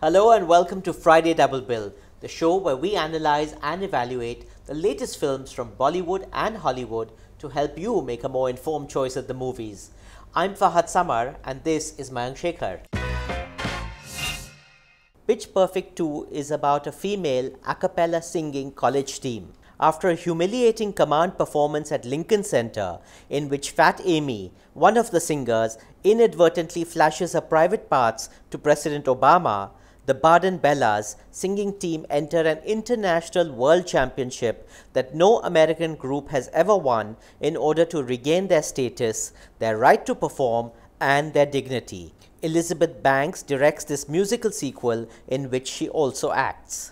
Hello and welcome to Friday Double Bill, the show where we analyze and evaluate the latest films from Bollywood and Hollywood to help you make a more informed choice at the movies. I'm Fahad Samar and this is Mayank Shekhar. Pitch Perfect 2 is about a female a cappella singing college team. After a humiliating command performance at Lincoln Center, in which Fat Amy, one of the singers, inadvertently flashes her private parts to President Obama, the Baden Bellas singing team enter an international world championship that no American group has ever won in order to regain their status, their right to perform, and their dignity. Elizabeth Banks directs this musical sequel in which she also acts.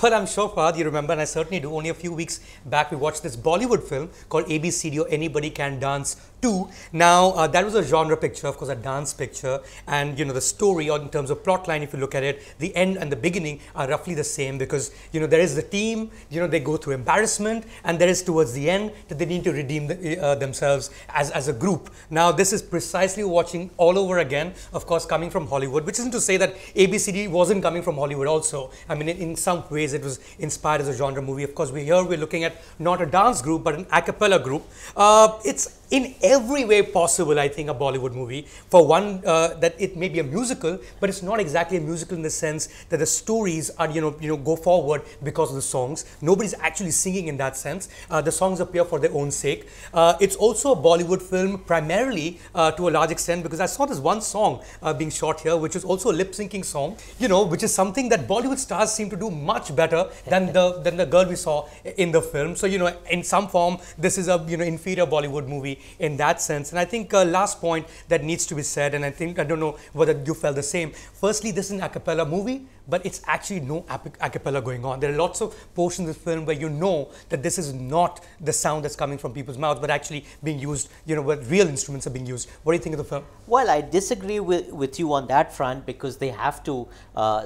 Well, I'm sure, Fahad, you remember, and I certainly do. Only a few weeks back, we watched this Bollywood film called ABCD or Anybody Can Dance 2. Now, that was a genre picture, of course, a dance picture. And, the story, or in terms of plot line, if you look at it, the end and the beginning are roughly the same because, there is the team, they go through embarrassment, and there is towards the end that they need to redeem themselves as a group. Now, this is precisely watching all over again, of course, coming from Hollywood, which isn't to say that ABCD wasn't coming from Hollywood also. I mean, in some ways, it was inspired as a genre movie. Of course, we're looking at not a dance group, but an a cappella group. It's in every way possible, I think, a Bollywood movie. For one, that it may be a musical, but it's not exactly a musical in the sense that the stories are, go forward because of the songs. Nobody's actually singing in that sense. The songs appear for their own sake. It's also a Bollywood film, primarily to a large extent, because I saw this one song being shot here, which is also a lip-syncing song, which is something that Bollywood stars seem to do much better than the girl we saw in the film. So, in some form, this is a, inferior Bollywood movie in that sense. And I think last point that needs to be said, and I don't know whether you felt the same. Firstly, this is an a cappella movie, but it's actually no a cappella going on. There are lots of portions of the film where that this is not the sound that's coming from people's mouths, but actually being used, where real instruments are being used. What do you think of the film? Well, I disagree with you on that front because they have to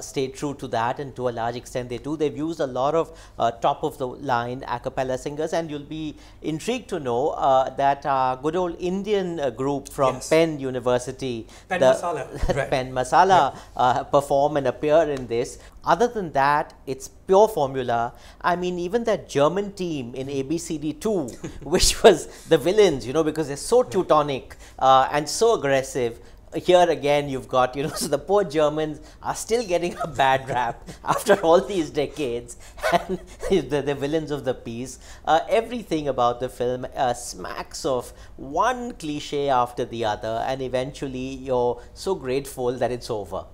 stay true to that, and to a large extent they do. They've used a lot of top-of-the-line a cappella singers, and you'll be intrigued to know that good old Indian group from Penn University, Penn Masala, right. Penn Masala, perform and appear in this. Other than that, it's pure formula. I mean, even that German team in ABCD 2, which was the villains, because they're so Teutonic and so aggressive. Here again, you've got, so the poor Germans are still getting a bad rap after all these decades, and the villains of the piece. Everything about the film smacks of one cliche after the other, and eventually you're so grateful that it's over.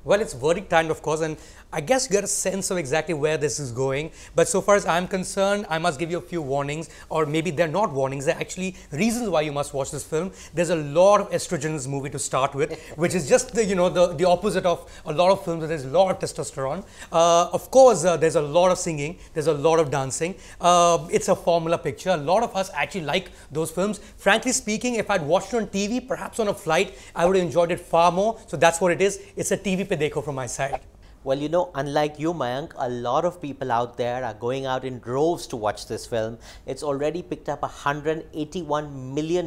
Well, it's verdict time, of course, and I guess you get a sense of exactly where this is going. But so far as I'm concerned, I must give you a few warnings, or maybe they're not warnings, they're actually reasons why you must watch this film. There's a lot of estrogen in this movie to start with, which is just the opposite of a lot of films where there's a lot of testosterone. Of course, there's a lot of singing, there's a lot of dancing. It's a formula picture. A lot of us actually like those films. Frankly speaking, if I'd watched it on TV, perhaps on a flight, I would have enjoyed it far more. So that's what it is. It's a TV pe Dekho from my side. Well, unlike you, Mayank, a lot of people out there are going out in droves to watch this film. It's already picked up $181 million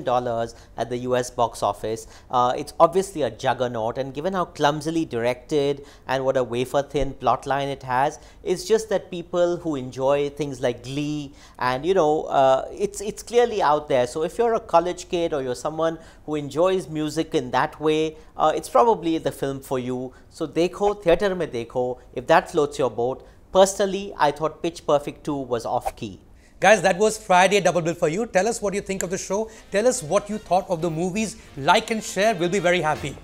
at the US box office. It's obviously a juggernaut, and given how clumsily directed and what a wafer-thin plotline it has, it's just that people who enjoy things like Glee and, it's clearly out there. So if you're a college kid or you're someone who enjoys music in that way, it's probably the film for you. So Dekho, theatre mein Dekho, if that floats your boat. Personally, I thought Pitch Perfect 2 was off-key. Guys, that was Friday Double Bill for you. Tell us what you think of the show. Tell us what you thought of the movies. Like and share. We'll be very happy.